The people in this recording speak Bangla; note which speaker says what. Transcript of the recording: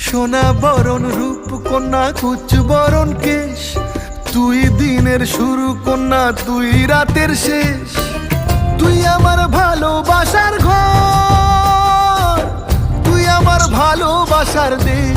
Speaker 1: সোনা বরণ রূপ কন্যা কুচ বরণ কেশ, তুই দিনের শুরু কন্যা তুই রাতের শেষ। তুই আমার ভালোবাসার ঘর, তুই আমার ভালোবাসার দেশ।